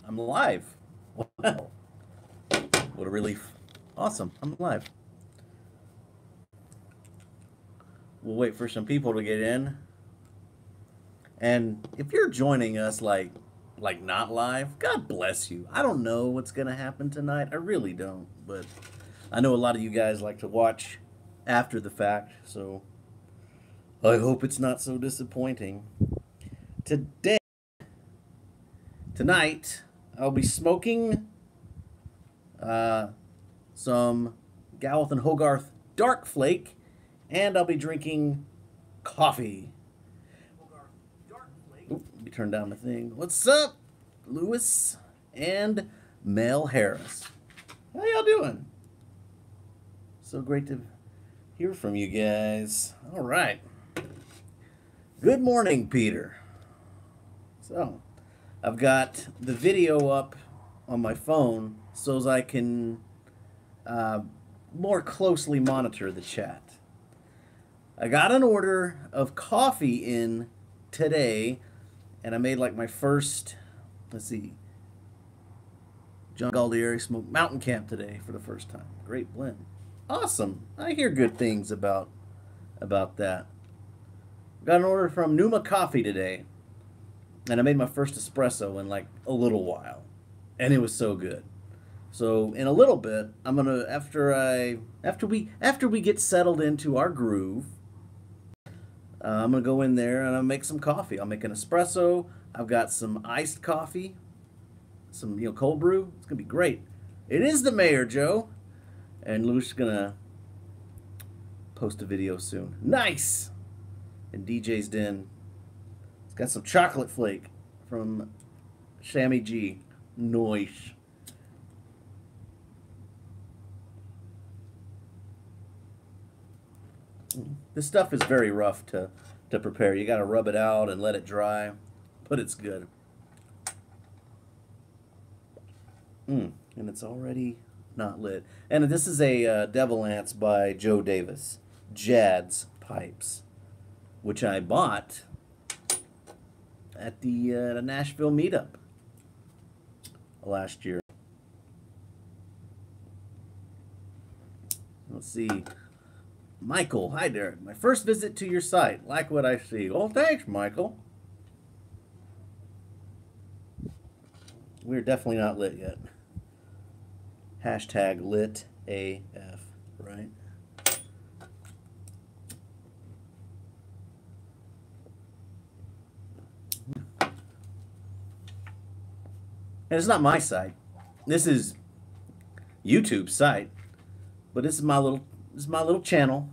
I'm live. Wow. What a relief. Awesome. I'm live. We'll wait for some people to get in. And if you're joining us like not live, God bless you. I don't know what's going to happen tonight. I really don't, but I know a lot of you guys like to watch after the fact, so I hope it's not so disappointing. Today Tonight I'll be smoking uh, some Gawith and Hogarth Dark Flake, and I'll be drinking coffee. Oop, let me turn down the thing. What's up, Lewis and Mel Harris? How y'all doing? So great to hear from you guys. All right. Good morning, Peter. So, I've got the video up on my phone so as I can more closely monitor the chat. I got an order of coffee in today, and I made like my first, let's see, John Galdieri smoked Mountain Camp today for the first time. Great blend. Awesome. I hear good things about that. Got an order from Numa Coffee today, and I made my first espresso in like a little while, and it was so good. So in a little bit, I'm gonna after we get settled into our groove, I'm gonna go in there and I'll make some coffee. I'll make an espresso. I've got some iced coffee, some cold brew. It's gonna be great. It is the mayor, Joe, and Lou's gonna post a video soon. Nice. And DJ's Den. It's got some chocolate flake from Sammy G. Noise. This stuff is very rough to prepare. You got to rub it out and let it dry, but it's good. And it's already not lit. And this is a Devil Ants by Joe Davis. Jad's Pipes, which I bought at the Nashville meetup last year. Let's see. Michael, hi Derek. My first visit to your site. Like what I see. Oh, thanks, Michael. We're definitely not lit yet. Hashtag lit AF, right? And it's not my site. This is YouTube's site, but this is my little channel.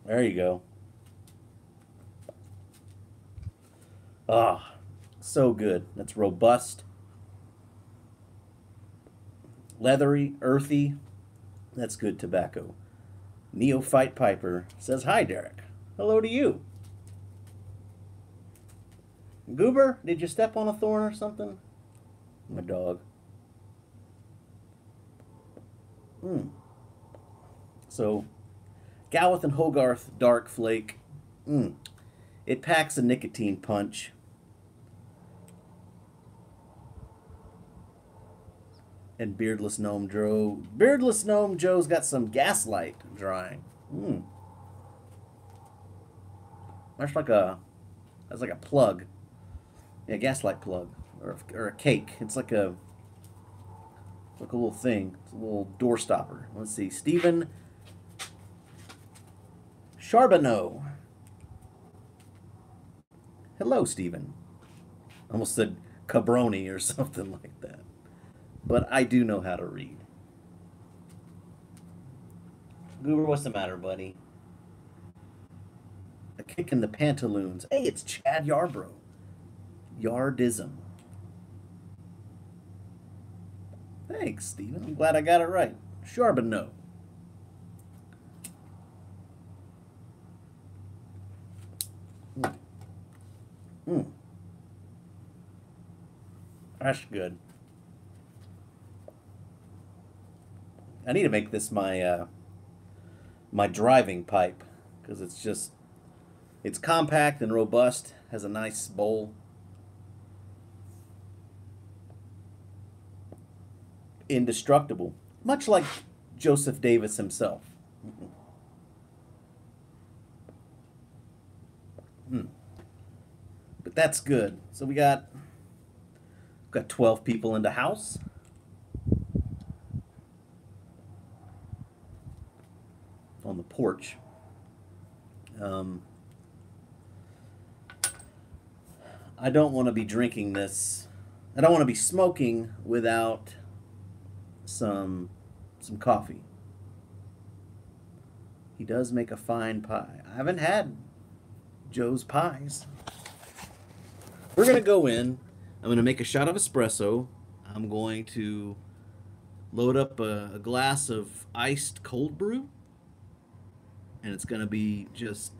There you go. Ah, so good. That's robust, leathery, earthy. That's good tobacco. Neophyte Piper says, hi, Derek. Hello to you. Goober, did you step on a thorn or something? My dog. So, Gawith and Hogarth Dark Flake. It packs a nicotine punch. And Beardless Gnome Joe. Beardless Gnome Joe's got some gaslight drying. That's like a plug. Yeah, gaslight plug. Or a cake. It's like a little thing. It's a little door stopper. Let's see. Stephen Charbonneau. Hello, Stephen. Almost said cabroni or something like that. But I do know how to read. Goober, what's the matter, buddy? A kick in the pantaloons. Hey, it's Chad Yarbrough. Yardism. Thanks, Stephen. I'm glad I got it right. Charbonneau. That's good. I need to make this my my driving pipe because it's just It's compact and robust, has a nice bowl. Indestructible, much like Joseph Davis himself. Mm. But that's good. So we got 12 people in the house. On the porch. Um, I don't want to be drinking this. I don't want to be smoking without some coffee. He does make a fine pie. I haven't had Joe's pies. We're gonna go in. I'm gonna make a shot of espresso. I'm going to load up a glass of iced cold brew, and it's gonna be just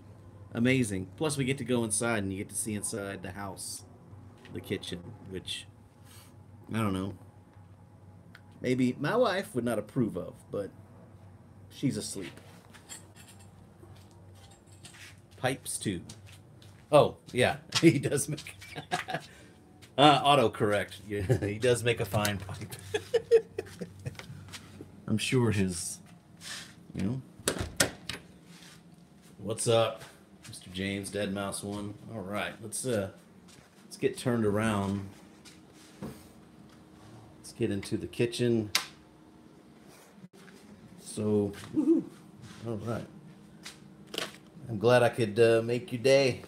amazing. Plus, we get to go inside, and you get to see inside the house, the kitchen, which I don't know. Maybe my wife would not approve of, but she's asleep. Pipes too. Oh yeah, he does make autocorrect. Yeah, he does make a fine pipe. I'm sure his, you know. What's up, Mr. James, Dead Mouse One? All right, let's get turned around. Let's get into the kitchen. So, woohoo. All right. I'm glad I could make your day.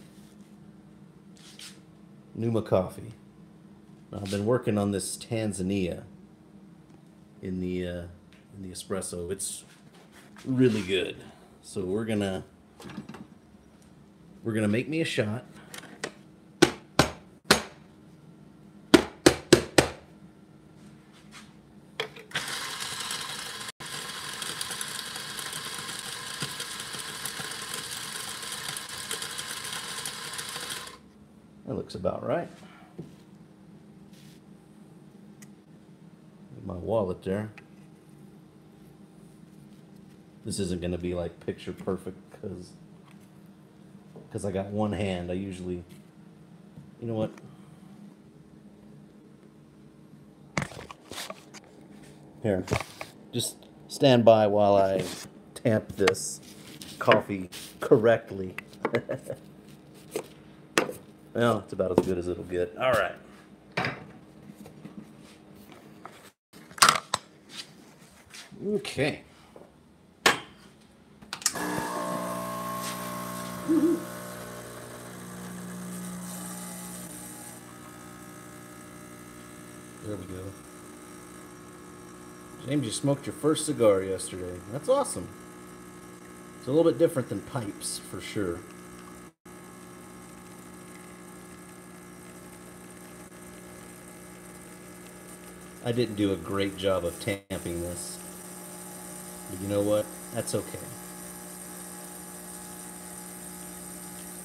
Numa coffee. I've been working on this Tanzania in the espresso. It's really good. So we're gonna make me a shot. That looks about right. My wallet there. This isn't going to be like picture perfect because I got one hand. I usually, you know what? Here, just stand by while I tamp this coffee correctly. Well, it's about as good as it'll get. All right. Okay. There we go. James, you smoked your first cigar yesterday. That's awesome. It's a little bit different than pipes, for sure. I didn't do a great job of tamping this. But you know what? That's okay.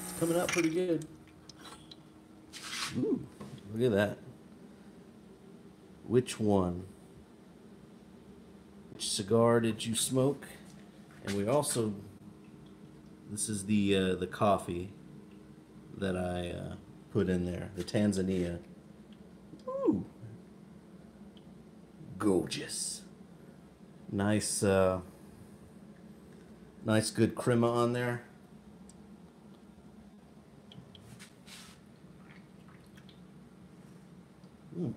It's coming out pretty good. Ooh, look at that. Which one? Which cigar did you smoke? And we also, this is the coffee that I put in there, the Tanzania. Ooh, gorgeous. Nice, nice good crema on there. Mm.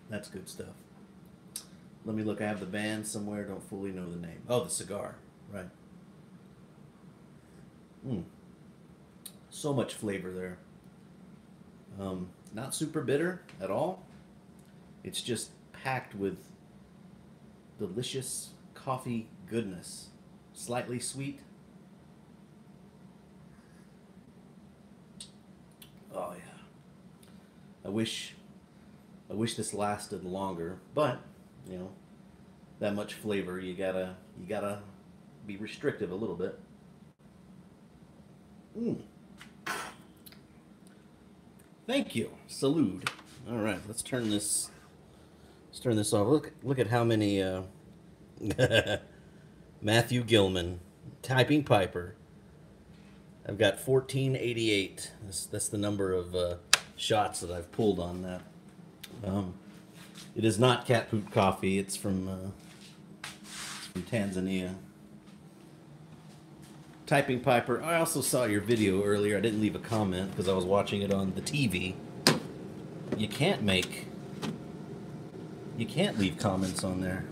That's good stuff. Let me look. I have the band somewhere. Don't fully know the name. Oh, the cigar. Right. Mm. So much flavor there. Not super bitter at all. It's just packed with delicious coffee goodness. Slightly sweet. Oh yeah. I wish this lasted longer, but you know, that much flavor, you gotta be restrictive a little bit. Mm. Thank you. Salute. All right, let's turn this off. Look at how many Matthew Gilman, typing Piper. I've got 1488. That's the number of shots that I've pulled on that. It is not cat poop coffee. It's from Tanzania. Typing Piper, I also saw your video earlier. I didn't leave a comment because I was watching it on the TV. You can't leave comments on there.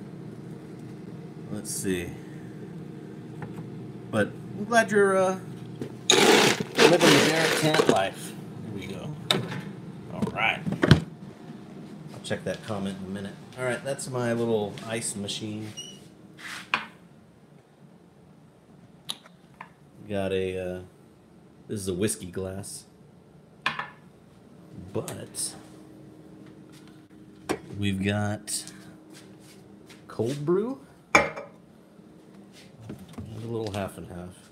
Let's see. But I'm glad you're living the Derek Tent life. Here we go. All right. I'll check that comment in a minute. All right, that's my little ice machine. Got a, this is a whiskey glass, but we've got cold brew, and a little half and half.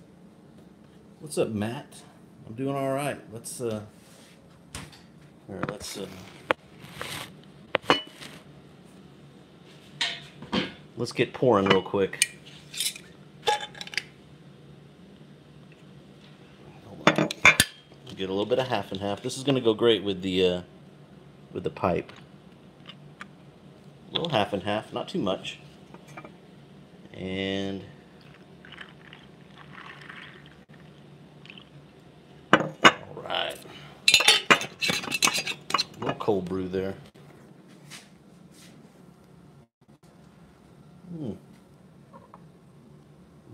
What's up, Matt? I'm doing all right. Let's get pouring real quick. Get a little bit of half and half. This is going to go great with the pipe. A little half and half, not too much. And all right, a little cold brew there.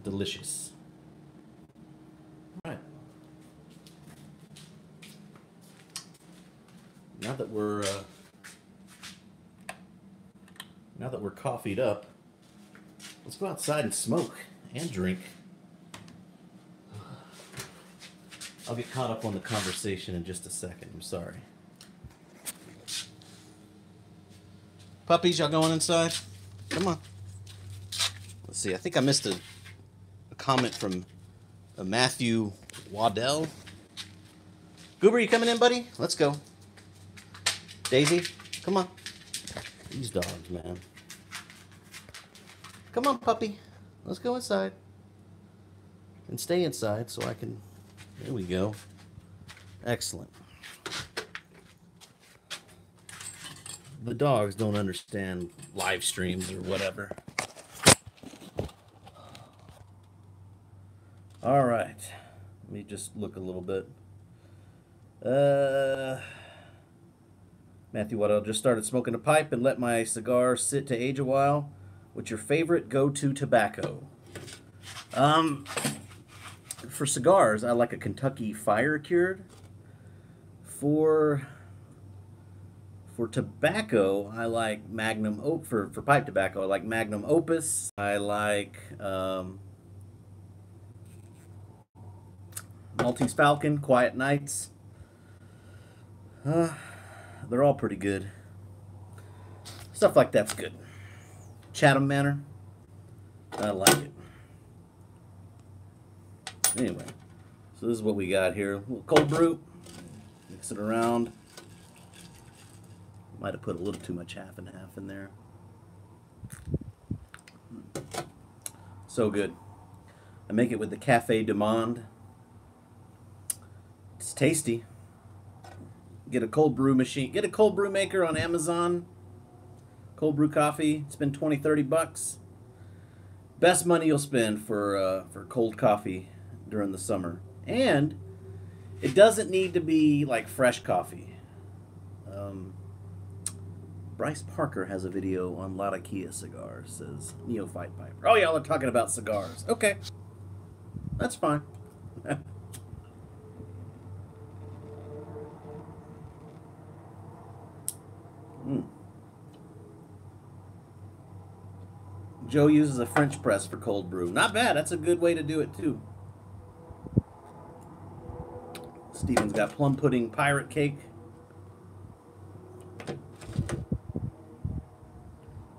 Delicious. All right. Now that we're coffeeed up, let's go outside and smoke and drink. I'll get caught up on the conversation in just a second. I'm sorry. Puppies, y'all going inside? Come on. Let's see. I think I missed a comment from Matthew Waddell. Goober, you coming in, buddy? Let's go. Daisy, come on. These dogs, man. Come on, puppy. Let's go inside. And stay inside so I can... There we go. Excellent. The dogs don't understand live streams or whatever. All right. Let me just look a little bit. Matthew Waddell, just started smoking a pipe and let my cigar sit to age a while. What's your favorite go-to tobacco? For cigars, I like a Kentucky Fire Cured. For tobacco, I like Magnum for pipe tobacco, I like Magnum Opus. I like Maltese Falcon, Quiet Nights. They're all pretty good. Stuff like that's good. Chatham Manor, I like it. Anyway, so this is what we got here. A little cold brew. Mix it around. Might have put a little too much half and half in there. So good. I make it with the Cafe du Monde. It's tasty. Get a cold brew machine. Get a cold brew maker on Amazon. Cold brew coffee. Spend $20-30. Best money you'll spend for cold coffee during the summer. And it doesn't need to be like fresh coffee. Bryce Parker has a video on Latakia cigars. Says Neophyte Piper. Oh, y'all are talking about cigars. Okay, that's fine. Joe uses a French press for cold brew. Not bad. That's a good way to do it, too. Steven's got plum pudding pirate cake.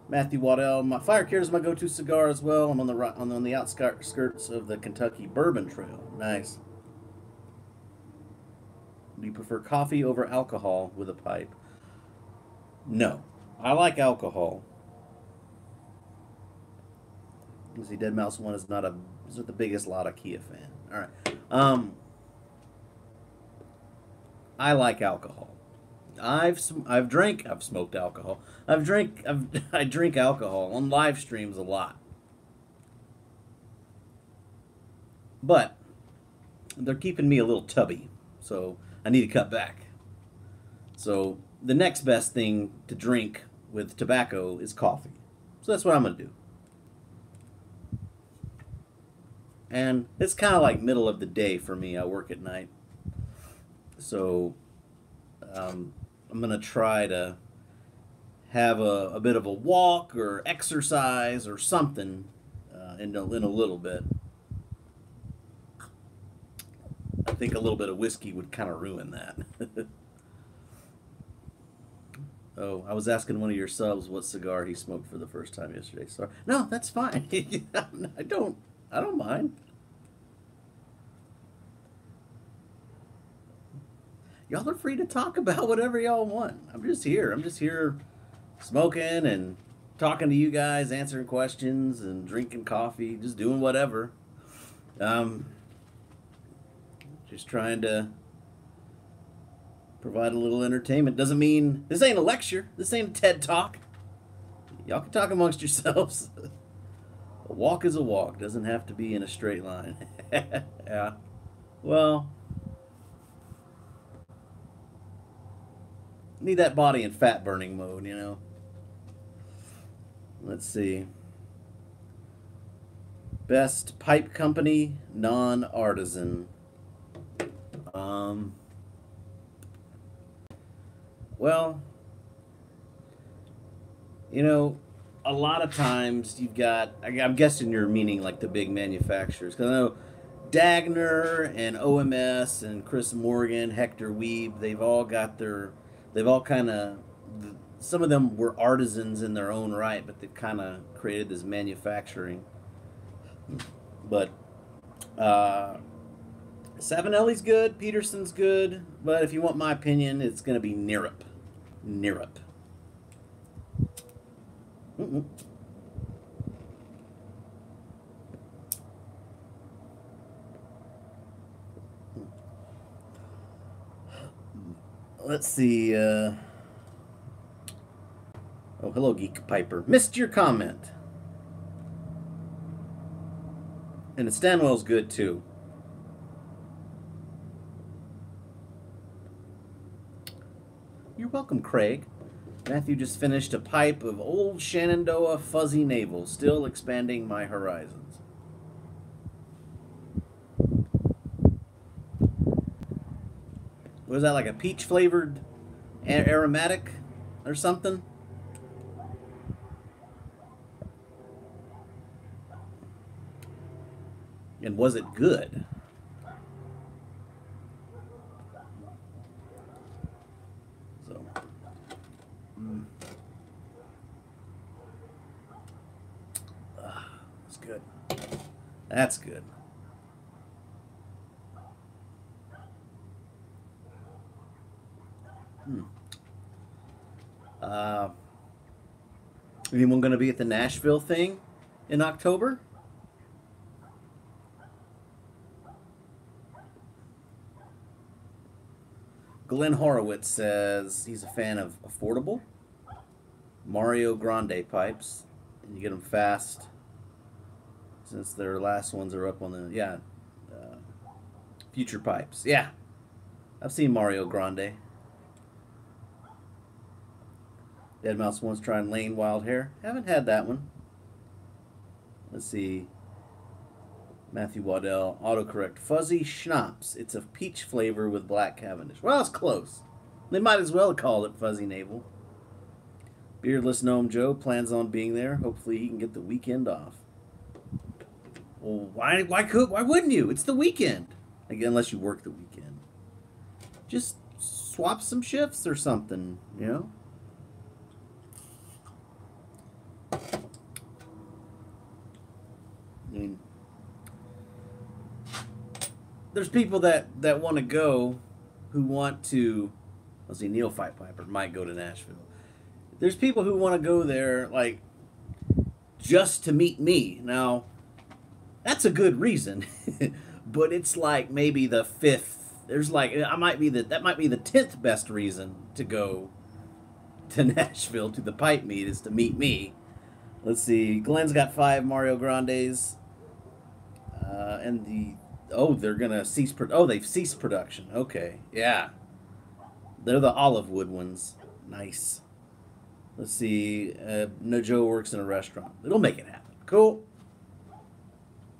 Matthew Waddell. My Fire Cure is my go-to cigar as well. I'm on the outskirts of the Kentucky Bourbon Trail. Nice. Do you prefer coffee over alcohol with a pipe? No. I like alcohol. You see, Dead Mouse 1 is not the biggest Latakia fan. All right. I like alcohol. I've smoked alcohol. I drink alcohol on live streams a lot. But they're keeping me a little tubby, so I need to cut back. So the next best thing to drink with tobacco is coffee. So that's what I'm gonna do. And it's kind of like middle of the day for me. I work at night, so I'm gonna try to have a bit of a walk or exercise or something in a little bit. I think a little bit of whiskey would kind of ruin that. Oh, I was asking one of your subs what cigar he smoked for the first time yesterday. Sorry. No, that's fine. I don't. I don't mind. Y'all are free to talk about whatever y'all want. I'm just here. I'm just here smoking and talking to you guys, answering questions and drinking coffee, just doing whatever. Um, just trying to provide a little entertainment. Doesn't mean this ain't a lecture. This ain't a TED Talk. Y'all can talk amongst yourselves. A walk is a walk. Doesn't have to be in a straight line. Yeah. Well, need that body in fat burning mode, you know. Let's see. Best pipe company, non-artisan. Well, you know, a lot of times you've got, I'm guessing you're meaning like the big manufacturers. Because I know Dagner and OMS and Chris Morgan, Hector Weeb, they've all kind of, some of them were artisans in their own right, but they've kind of created this manufacturing. But Savinelli's good, Peterson's good, but if you want my opinion, it's going to be Nirup. Nirup. Mm-mm. Let's see. Oh, hello, Geek Piper. Missed your comment. And the Stanwell's good too. You're welcome, Craig. Matthew just finished a pipe of old Shenandoah Fuzzy Navel, still expanding my horizons. Was that like a peach flavored aromatic or something? And was it good? So, that's good. That's good. Anyone going to be at the Nashville thing in October? Glenn Horowitz says he's a fan of affordable Mario Grande pipes, and you get them fast since their last ones are up on the future pipes. Yeah, I've seen Mario Grande. Dead Mouse wants to try and Lane Wild Hair. Haven't had that one. Let's see. Matthew Waddell, autocorrect. Fuzzy Schnapps. It's a peach flavor with black Cavendish. Well, it's close. They might as well have called it Fuzzy Navel. Beardless Gnome Joe plans on being there. Hopefully he can get the weekend off. Well, why wouldn't you? It's the weekend. Again, unless you work the weekend. Just swap some shifts or something, you know? I mean, there's people that want to go who want to, let's see, Neophyte Piper might go to Nashville. There's people who want to go there, like, just to meet me. Now, that's a good reason, but it's like maybe the fifth there's like I might be that might be the 10th best reason to go to Nashville to the pipe meet is to meet me. Let's see. Glenn's got 5 Mario Grandes, and they're gonna cease. They've ceased production. Okay, yeah, they're the olive wood ones. Nice. Let's see. No, Joe works in a restaurant. It'll make it happen. Cool.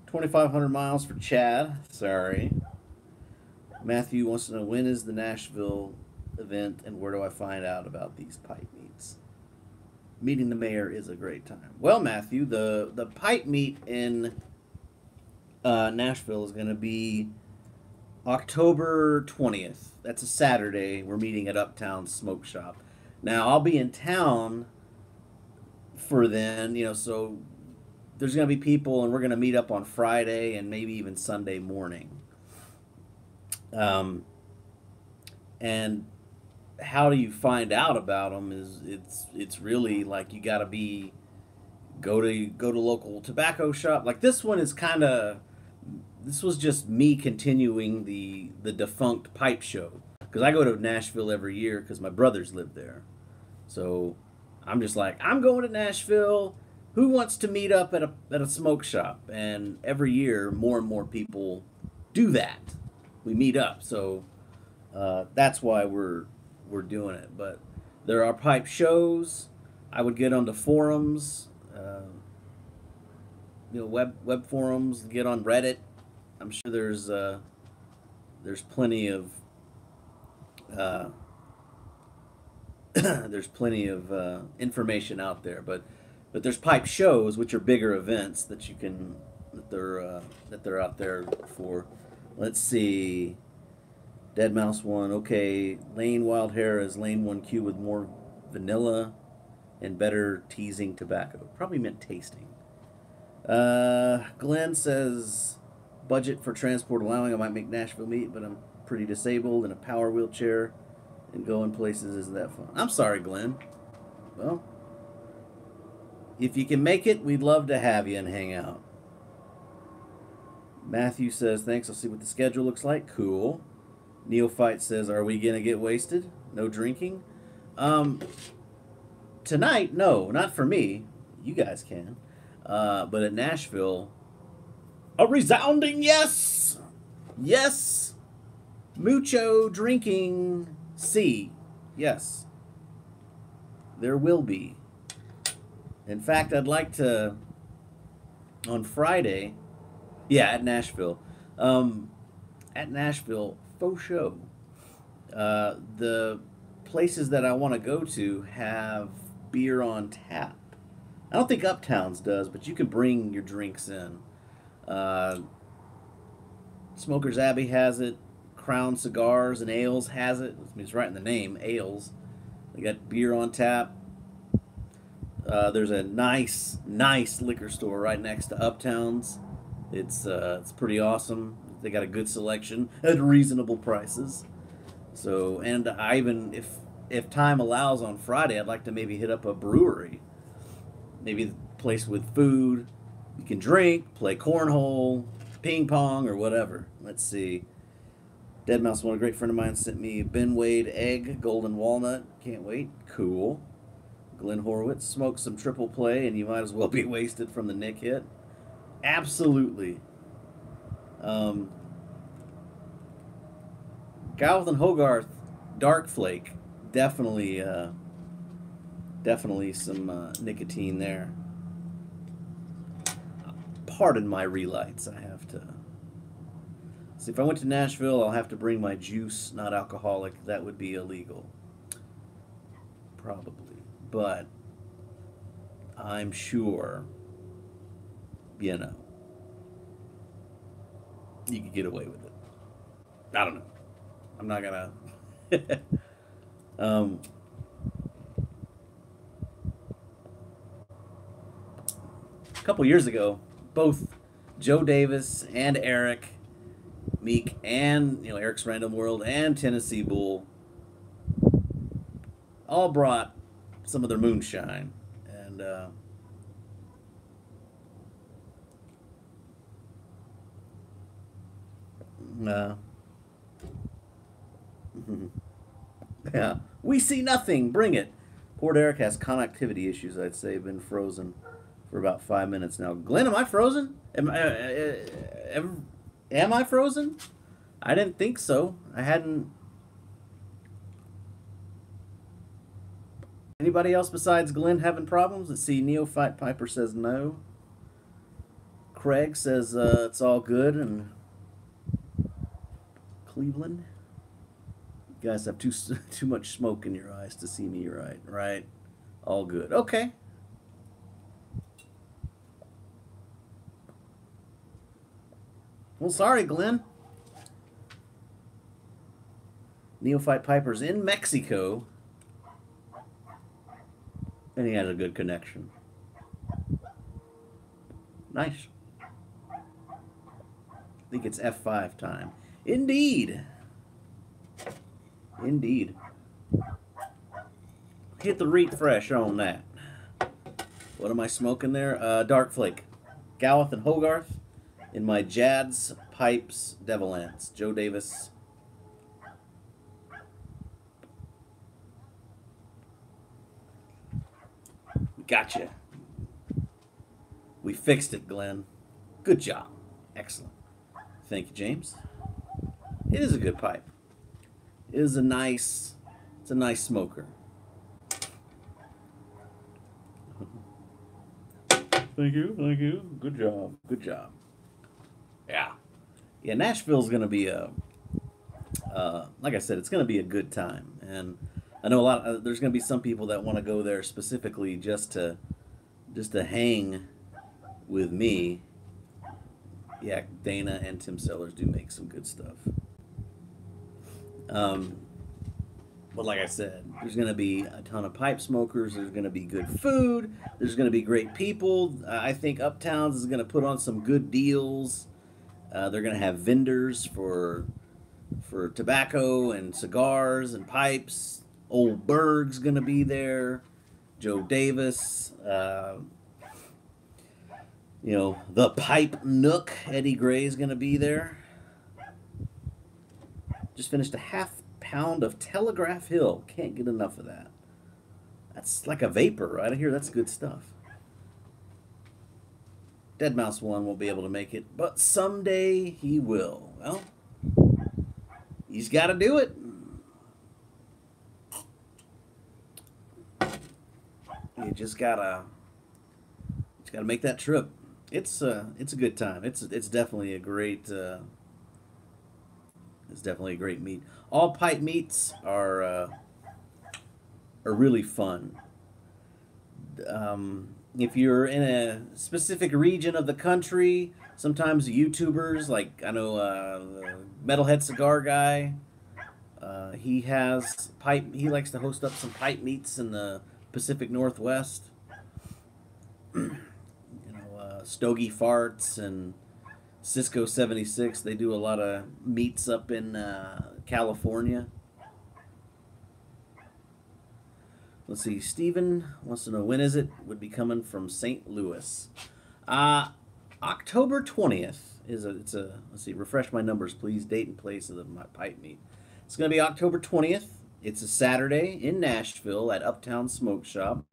2,500 miles for Chad. Sorry. Matthew wants to know when is the Nashville event and where do I find out about these pipe meets? Meeting the mayor is a great time. Well, Matthew, the pipe meet in Nashville is going to be October 20th. That's a Saturday. We're meeting at Uptown Smoke Shop. Now, I'll be in town for then, so there's going to be people, and we're going to meet up on Friday and maybe even Sunday morning. And how do you find out about them is it's really like you got to go to local tobacco shop. Like this one is this was just me continuing the defunct pipe show because I go to Nashville every year because my brothers live there. So I'm just like, I'm going to Nashville. Who wants to meet up at a smoke shop? And every year, more and more people do that. We meet up. So that's why we're doing it. But there are pipe shows. I would get onto forums, web forums. Get on Reddit. I'm sure there's plenty of information out there, but there's pipe shows, which are bigger events that they're out there for. Let's see. Dead Mouse 1, okay. Lane Wild Hair is Lane 1Q with more vanilla and better teasing tobacco. Probably meant tasting. Glenn says, budget for transport allowing, I might make Nashville meet, but I'm pretty disabled in a power wheelchair. And going places isn't that fun. I'm sorry, Glenn. Well, if you can make it, we'd love to have you and hang out. Matthew says, thanks, I'll see what the schedule looks like. Cool. Neophyte says, are we going to get wasted? No drinking? Tonight, no, not for me. You guys can. But at Nashville, a resounding yes! Yes! Mucho drinking. C. Yes. There will be. In fact, I'd like to, on Friday, at Nashville. At Nashville, faux show. The places that I want to go to have beer on tap. I don't think Uptowns does, but you can bring your drinks in. Smoker's Abbey has it. Crown Cigars and Ales has it. It's right in the name, Ales. They got beer on tap. There's a nice liquor store right next to Uptowns. It's pretty awesome. They got a good selection at reasonable prices. So, and I even, if time allows on Friday, I'd like to maybe hit up a brewery. Maybe a place with food. You can drink, play cornhole, ping pong, or whatever. Let's see. Dead Mouse One, a great friend of mine, sent me Ben Wade egg, golden walnut. Can't wait. Cool. Glenn Horowitz, smoke some triple play, and you might as well be wasted from the Nick hit. Absolutely. Galvin and Hogarth, Dark Flake, definitely some nicotine there. Pardon my relights. I have to. See, if I went to Nashville, I'll have to bring my juice, not alcoholic. That would be illegal. Probably. But I'm sure, you could get away with it. I don't know. I'm not gonna. A couple years ago, both Joe Davis and Eric Meek and Eric's Random World and Tennessee Bull all brought some of their moonshine, and Yeah. We see nothing. Bring it. Port Eric has connectivity issues, I'd say. Been frozen for about 5 minutes now. Glenn, am I frozen? Am I frozen? I didn't think so. I hadn't. Anybody else besides Glenn having problems? Let's see. Neophyte Piper says no. Craig says it's all good. And Cleveland, you guys have too much smoke in your eyes to see me right. Right. All good. Okay. Well, sorry, Glenn. Neophyte Piper's in Mexico, and he has a good connection. Nice. I think it's F5 time. Indeed. Indeed. Hit the refresh on that. What am I smoking there? Dark Flake. Galleth and Hogarth in my Jad's Pipes Devil Ants. Joe Davis. Gotcha. We fixed it, Glenn. Good job. Excellent. Thank you, James. It is a good pipe. It is a nice, it's a nice smoker. Thank you, thank you. Good job, good job. Yeah. Yeah, Nashville's going to be like I said, it's going to be a good time. And I know there's going to be some people that want to go there specifically just to hang with me. Yeah, Dana and Tim Sellers do make some good stuff. But like I said, there's going to be a ton of pipe smokers. There's going to be good food. There's going to be great people. I think Uptowns is going to put on some good deals. They're going to have vendors for tobacco and cigars and pipes. Old Berg's going to be there. Joe Davis. The Pipe Nook. Eddie Gray's going to be there. Just finished a half-pound of Telegraph Hill. Can't get enough of that. That's like a vapor right here. That's good stuff. Deadmau5 1 won't be able to make it, but someday he will. Well, he's got to do it. You just gotta make that trip. It's a good time. It's definitely a great meat. All pipe meats are really fun. If you're in a specific region of the country, sometimes YouTubers, like I know Metalhead Cigar Guy, he likes to host up some pipe meets in the Pacific Northwest. Stogie Farts and Cisco 76, they do a lot of meets up in California. Let's see, Steven wants to know when is it? Would be coming from St. Louis. October 20th let's see, refresh my numbers please, date and place of my pipe meet. It's going to be October 20th. It's a Saturday in Nashville at Uptown Smoke Shop.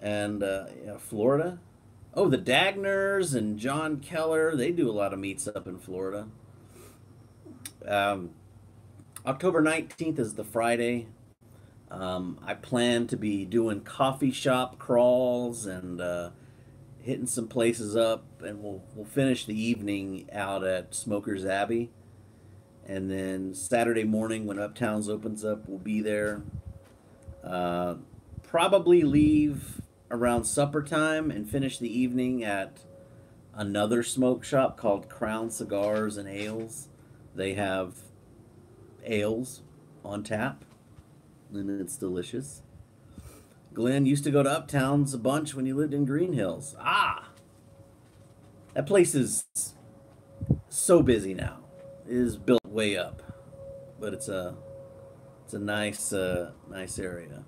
And Florida. Oh, the Dagners and John Keller, they do a lot of meets up in Florida. October 19th is the Friday. I plan to be doing coffee shop crawls and hitting some places up, and we'll finish the evening out at Smoker's Abbey. And then Saturday morning when Uptowns opens up, we'll be there. Probably leave around supper time and finish the evening at another smoke shop called Crown Cigars and Ales. They have ales on tap, and it's delicious. Glenn used to go to Uptowns a bunch when you lived in Green Hills. That place is so busy now. It is built way up, but it's a nice area.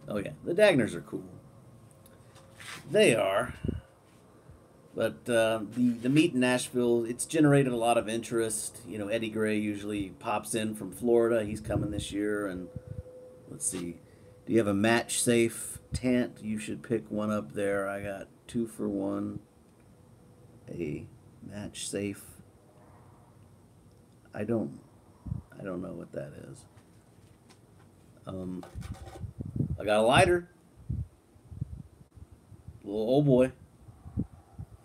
Oh yeah, the Dagners are cool. They are. But the meet in Nashville, it's generated a lot of interest. You know, Eddie Gray usually pops in from Florida. He's coming this year, and let's see. Do you have a match safe tent? You should pick one up there. I got 2 for 1. A match safe. I don't know what that is. I got a lighter. Little old boy.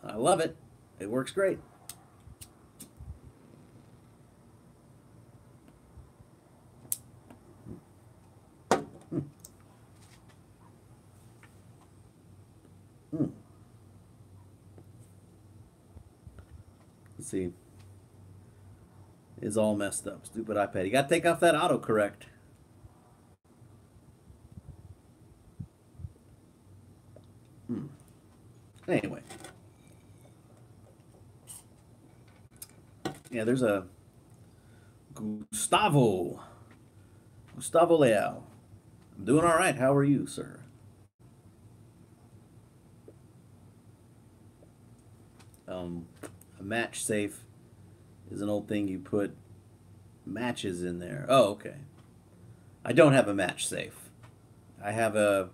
I love it. It works great. Let's see. It's all messed up. Stupid iPad. You got to take off that autocorrect. Anyway. Yeah, there's a Gustavo. Gustavo Leal. I'm doing all right. How are you, sir? A match safe is an old thing you put matches in there. Oh, okay. I don't have a match safe. I have a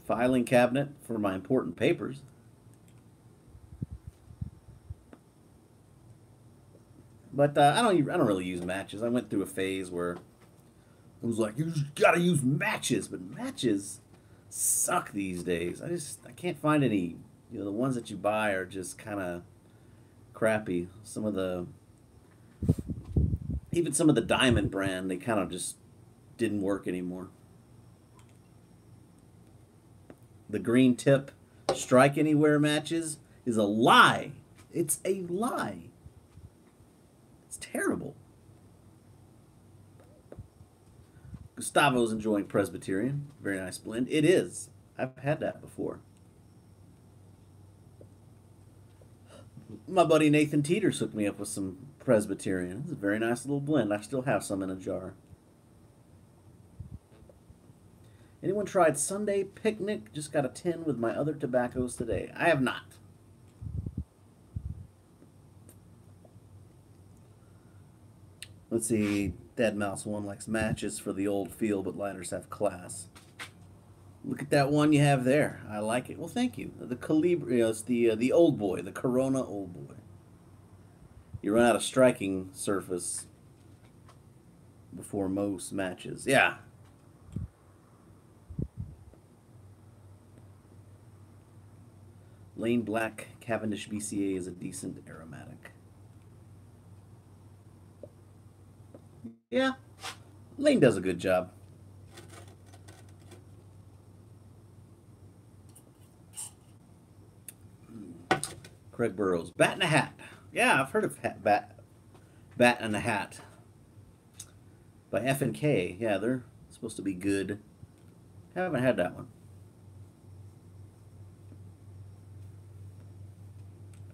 filing cabinet for my important papers. But I don't really use matches. I went through a phase where it was like you just gotta use matches, but matches suck these days. I can't find any. You know, the ones that you buy are just kind of crappy. Even some of the Diamond brand, they kind of just didn't work anymore. The green tip strike anywhere matches is a lie. It's a lie. It's terrible. Gustavo's enjoying Presbyterian. Very nice blend. It is. I've had that before. My buddy Nathan Teeters hooked me up with some Presbyterian. It's a very nice little blend. I still have some in a jar. Anyone tried Sunday Picnic? Just got a tin with my other tobaccos today. I have not. Let's see. Dead Mouse 1 likes matches for the old feel, but lighters have class. Look at that one you have there. I like it. Well, thank you. The Calibre, it's the old boy, the Corona old boy. You run out of striking surface before most matches. Yeah. Lane Black Cavendish BCA is a decent aromatic. Yeah. Lane does a good job. Craig Burrows. Bat in a Hat. Yeah, I've heard of Bat in a Hat. By F&K. Yeah, they're supposed to be good. Haven't had that one.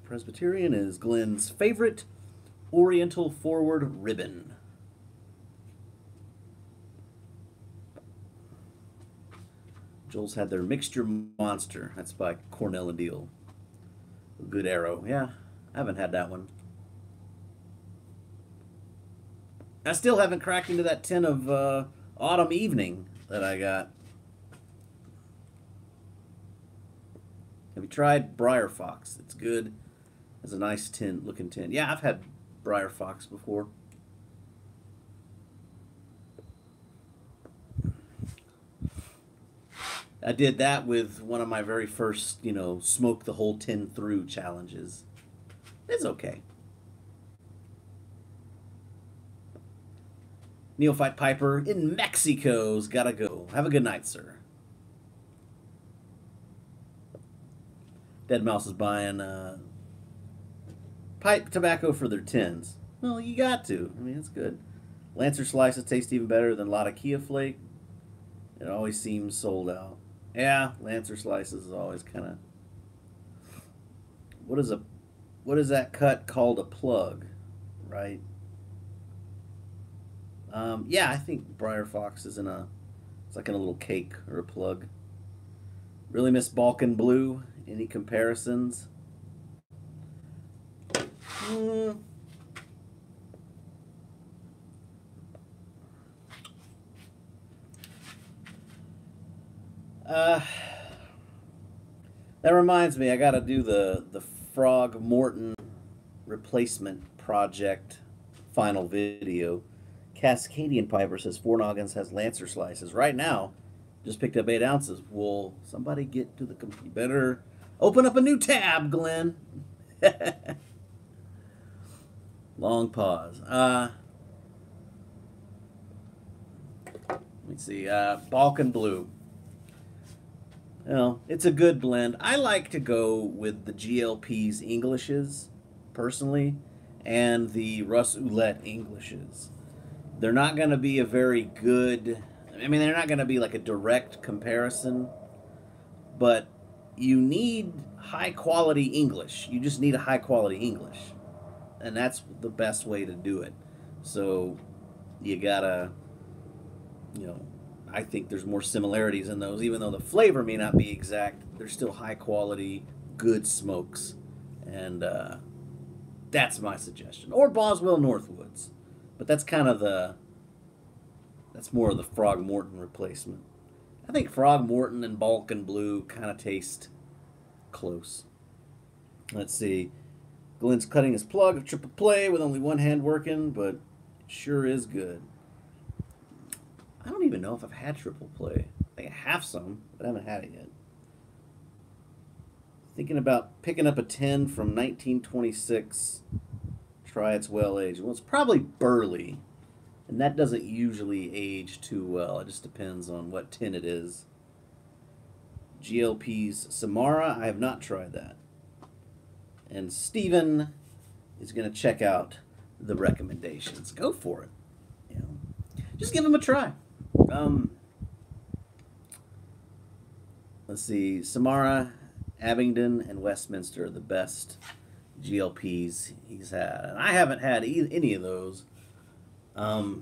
Presbyterian is Glenn's favorite Oriental Forward ribbon. Joel's had their Mixture Monster. That's by Cornell and Deal. A good arrow. Yeah, I haven't had that one. I still haven't cracked into that tin of Autumn Evening that I got. Have you tried Briar Fox? It's good. It's a nice tin looking tin. Yeah, I've had Briar Fox before. I did that with one of my very first, smoke the whole tin through challenges. It's okay. Neophyte Piper in Mexico's gotta go. Have a good night, sir. Dead Mouse is buying pipe tobacco for their tins. Well, you got to. I mean, it's good. Lancer slices taste even better than Latakia Flake. It always seems sold out. Yeah, Lancer slices is always kind of. What is that cut called? A plug, right? Yeah, I think Briar Fox is it's like in a little cake or a plug. Really miss Balkan Blue. Any comparisons? Mm. Uh, that reminds me, I got to do the Frog Morton replacement project final video. Cascadian Piper says Four Noggins has Lancer slices. Right now, just picked up 8 ounces. Will somebody get to the computer? Better open up a new tab, Glenn. Long pause. Let me see. Balkan Blue. Well, it's a good blend. I like to go with the GLP's Englishes, personally, and the Russ Ouellette Englishes. They're not going to be a very good. I mean, they're not going to be like a direct comparison, but you need high quality English. You just need a high quality English, and that's the best way to do it. So you gotta, you know, I think there's more similarities in those, even though the flavor may not be exact. They're still high quality, good smokes, and that's my suggestion. Or Boswell Northwoods, but that's kind of that's more of the Frog Morton replacement. I think Frog Morton and Balkan Blue kind of taste close. Let's see. Glenn's cutting his plug of triple play with only one hand working, but it sure is good. I don't even know if I've had triple play. I think I have some, but I haven't had it yet. Thinking about picking up a 10 from 1926. Try its well aged. Well, it's probably Burley, and that doesn't usually age too well. It just depends on what tin it is. GLP's Samara, I have not tried that. And Steven is going to check out the recommendations. Go for it. You know, just give them a try. Let's see. Samara, Abingdon, and Westminster are the best GLPs he's had. And I haven't had any of those. I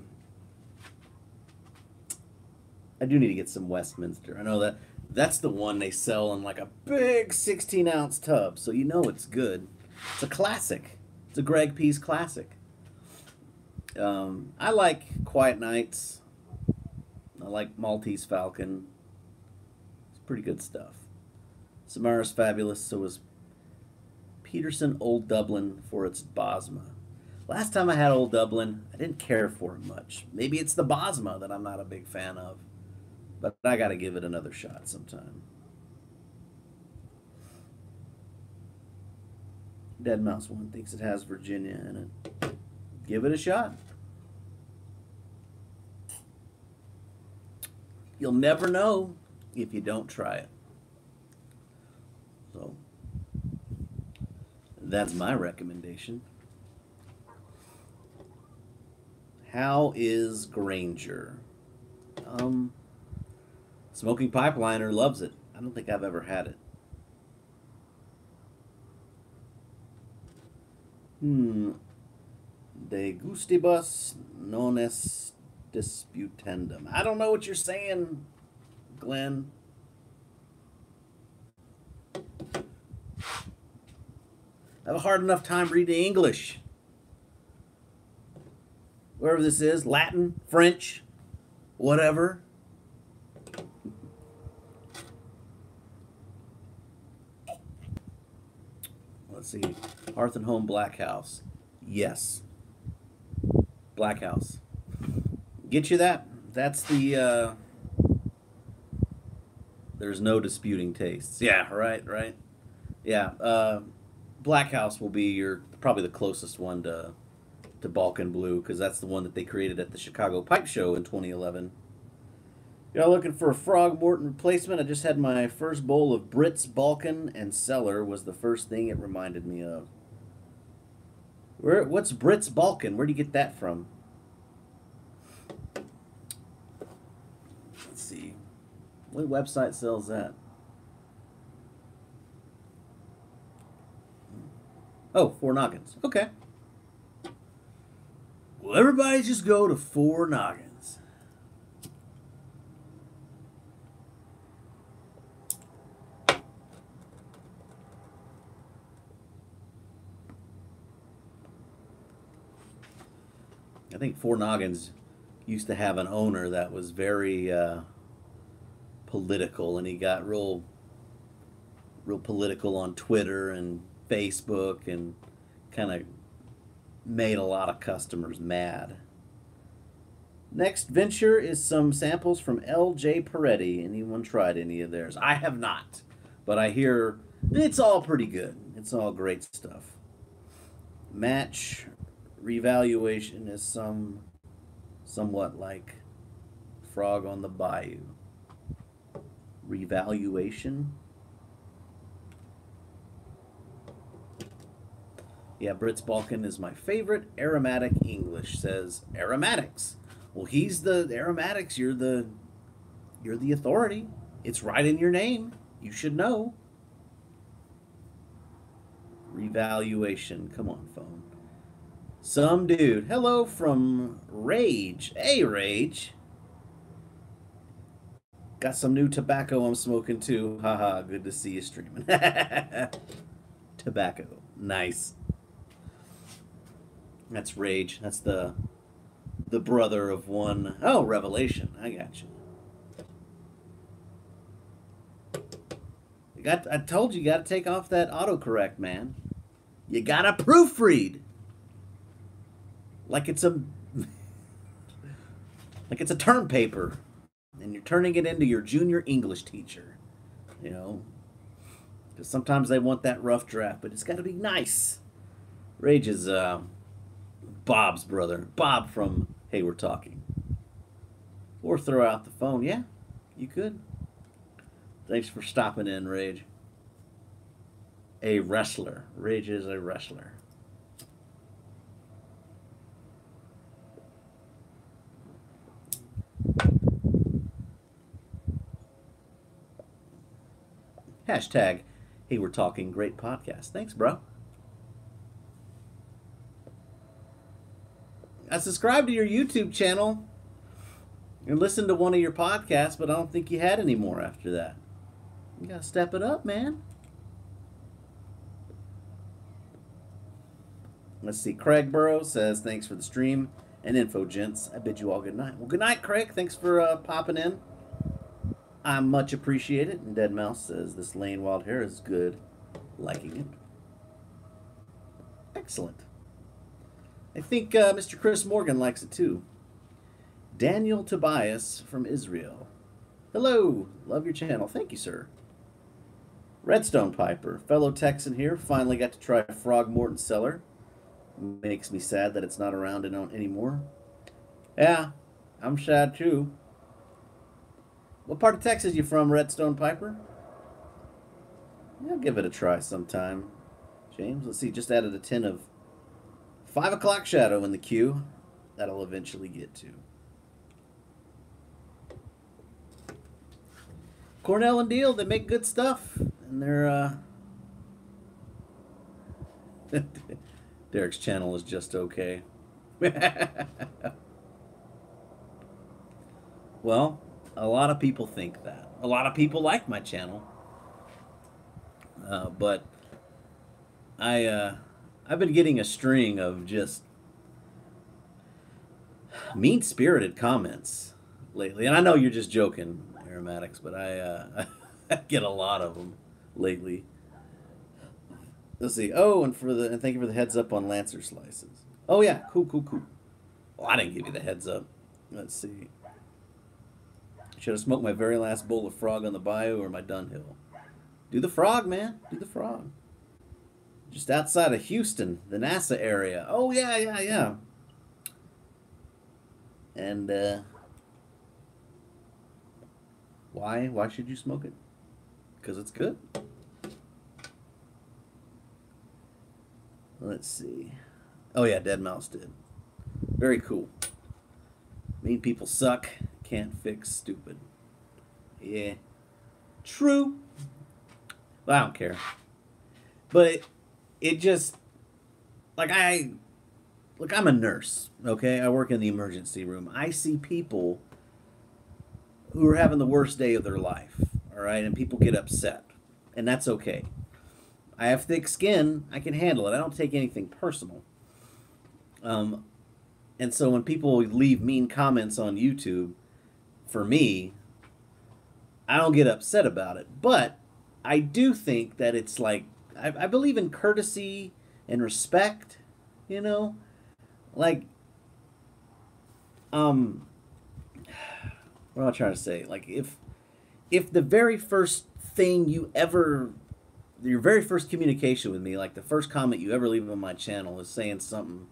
do need to get some Westminster. I know that's the one they sell in like a big 16-ounce tub, so you know it's good. It's a classic. It's a Greg Pease classic. I like Quiet Nights. I like Maltese Falcon. It's pretty good stuff. Samara's fabulous. So is Peterson Old Dublin for its Bosma. Last time I had Old Dublin, I didn't care for it much. Maybe it's the Bosma that I'm not a big fan of. But I got to give it another shot sometime. Dead Mouse One thinks it has Virginia in it. Give it a shot. You'll never know if you don't try it. So, that's my recommendation. How is Granger? Smoking Pipeliner loves it. I don't think I've ever had it. De gustibus non est disputendum. I don't know what you're saying, Glenn. I have a hard enough time reading English. Wherever this is, Latin, French, whatever. Let's see. Hearth and Home Black House. Yes. Black House. Get you that? That's the, there's no disputing tastes. Yeah, right. Yeah, Black House will be probably the closest one to Balkan Blue, because that's the one that they created at the Chicago Pipe Show in 2011. Y'all looking for a Frog Morton replacement? I just had my first bowl of Brits Balkan, and Cellar was the first thing it reminded me of. What's Brits Balkan? Where do you get that from? Let's see. What website sells that? Oh, Four Noggins. Okay. Well, everybody just go to Four Noggins. I think Four Noggins used to have an owner that was very political, and he got real political on Twitter and Facebook, and kind of made a lot of customers mad. Next venture is some samples from L.J. Peretti. Anyone tried any of theirs? I have not, but I hear it's all pretty good. It's all great stuff. Match revaluation is somewhat like Frog on the Bayou. Revaluation? Yeah, Brits Balkan is my favorite. Aromatic English says aromatics. Well, he's the aromatics. You're the authority. It's right in your name. You should know. Revaluation. Come on, phone. Some dude. Hello from Rage. Hey, Rage. Got some new tobacco I'm smoking too. Haha, good to see you streaming. Tobacco. Nice. That's Rage. That's the brother of one. Oh, Revelation. I got you. I told you, you got to take off that autocorrect, man. You got to proofread. Like it's a term paper, and you're turning it into your junior English teacher. You know, because sometimes they want that rough draft, but it's got to be nice. Rage is Bob's brother. Bob from Hey, We're Talking. Or throw out the phone. Yeah, you could. Thanks for stopping in, Rage. A wrestler. Rage is a wrestler. Hashtag, Hey, We're Talking, great podcast. Thanks, bro. I subscribed to your YouTube channel and listened to one of your podcasts, but I don't think you had any more after that. You gotta step it up, man. Let's see. Craig Burrow says, thanks for the stream and info, gents. I bid you all good night. Well, good night, Craig. Thanks for popping in. I much appreciate it. And Dead Mouse says, this Lane Wild Hair is good. Liking it. Excellent. I think Mr. Chris Morgan likes it too. Daniel Tobias from Israel. Hello. Love your channel. Thank you, sir. Redstone Piper, fellow Texan here. Finally got to try Frog Morton Cellar. Makes me sad that it's not around anymore. Yeah, I'm sad too. What part of Texas you from, Redstone Piper? Yeah, I'll give it a try sometime. James, let's see, just added a tin of 5 o'clock shadow in the queue. That'll eventually get to. Cornell and Deal, they make good stuff. And they're, Derek's channel is just okay. Well, a lot of people think that. A lot of people like my channel. But I've been getting a string of just mean-spirited comments lately. And I know you're just joking, Aromatics, but I get a lot of them lately. Let's see. Oh, and thank you for the heads up on Lancer slices. Oh yeah, cool. Oh, I didn't give you the heads up. Let's see. Should have smoked my very last bowl of Frog on the Bayou or my Dunhill. Do the Frog, man. Do the Frog. Just outside of Houston, the NASA area. Oh yeah. And why should you smoke it? Because it's good. Let's see. Oh yeah, Dead Mouse did. Very cool. Mean people suck. Can't fix stupid. Yeah. True. But I don't care. But it just, I'm a nurse, okay? I work in the emergency room. I see people who are having the worst day of their life, all right? And people get upset. And that's okay. I have thick skin. I can handle it. I don't take anything personal. And so when people leave mean comments on YouTube, for me, I don't get upset about it. But I do think that it's like, I believe in courtesy and respect, you know? Like, um, what am I trying to say? Like, if the very first thing you ever, your very first communication with me, like the first comment you ever leave on my channel is saying something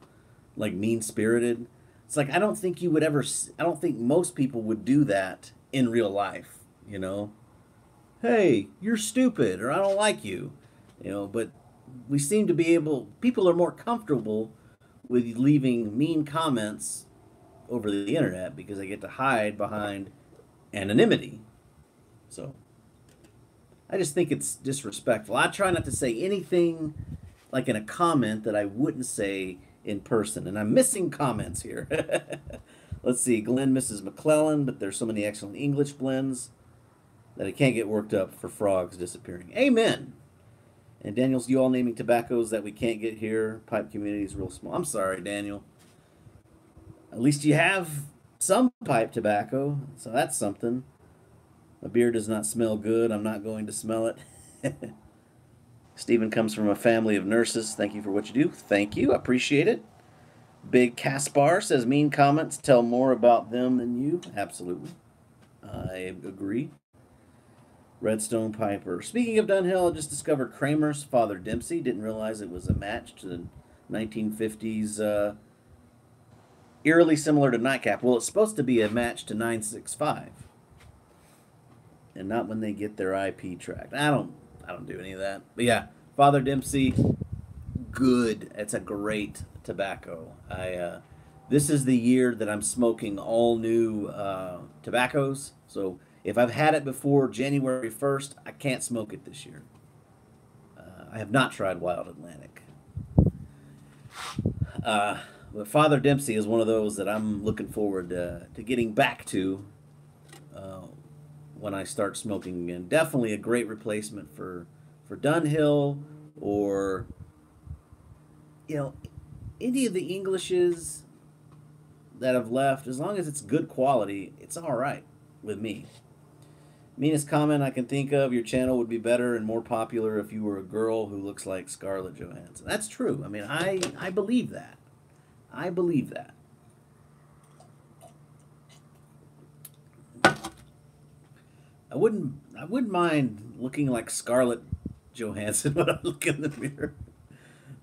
like mean spirited, it's like I don't think you would ever, I don't think most people would do that in real life, you know? Hey, you're stupid, or I don't like you, you know, but we seem to be able, people are more comfortable with leaving mean comments over the internet because they get to hide behind anonymity. So I just think it's disrespectful. I try not to say anything like in a comment that I wouldn't say in person. And I'm missing comments here. Let's see. Glenn misses McClellan, but there's so many excellent English blends that I can't get worked up for frogs disappearing. Amen. And Daniel's, you all naming tobaccos that we can't get here. Pipe community is real small. I'm sorry, Daniel. At least you have some pipe tobacco, so that's something. My beer does not smell good. I'm not going to smell it. Stephen comes from a family of nurses. Thank you for what you do. Thank you. I appreciate it. Big Caspar says mean comments tell more about them than you. Absolutely. I agree. Redstone Piper. Speaking of Dunhill, I just discovered Kramer's Father Dempsey. Didn't realize it was a match to the 1950s, eerily similar to Nightcap. Well, it's supposed to be a match to 965, and not when they get their IP tracked. I don't do any of that. But yeah, Father Dempsey, good. It's a great tobacco. This is the year that I'm smoking all new tobaccos. So if I've had it before January 1st, I can't smoke it this year. I have not tried Wild Atlantic. But Father Dempsey is one of those that I'm looking forward to getting back to when I start smoking again. Definitely a great replacement for Dunhill, or you know, any of the Englishes that have left. As long as it's good quality, it's all right with me. Meanest comment I can think of: your channel would be better and more popular if you were a girl who looks like Scarlett Johansson. That's true. I mean, I believe that. I believe that. I wouldn't mind looking like Scarlett Johansson when I look in the mirror.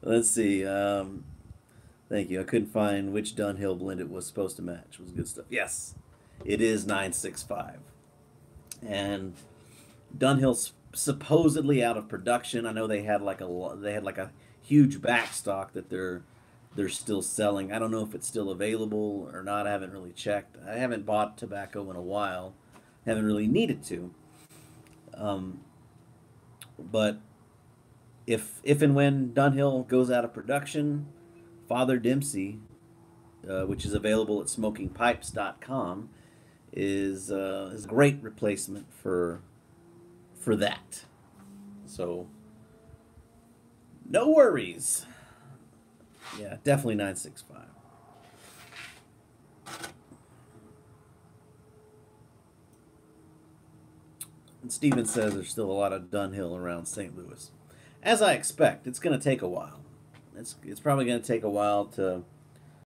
Let's see. Thank you. I couldn't find which Dunhill blend it was supposed to match. It was good stuff. Yes, it is 965. And Dunhill's supposedly out of production. I know they had like a huge backstock that they're still selling. I don't know if it's still available or not. I haven't really checked. I haven't bought tobacco in a while. Haven't really needed to. But if and when Dunhill goes out of production, Father Dempsey, which is available at smokingpipes.com, is a great replacement for that. So no worries. Yeah, definitely 965. And Steven says there's still a lot of Dunhill around St. Louis. As I expect, it's going to take a while. It's probably going to take a while to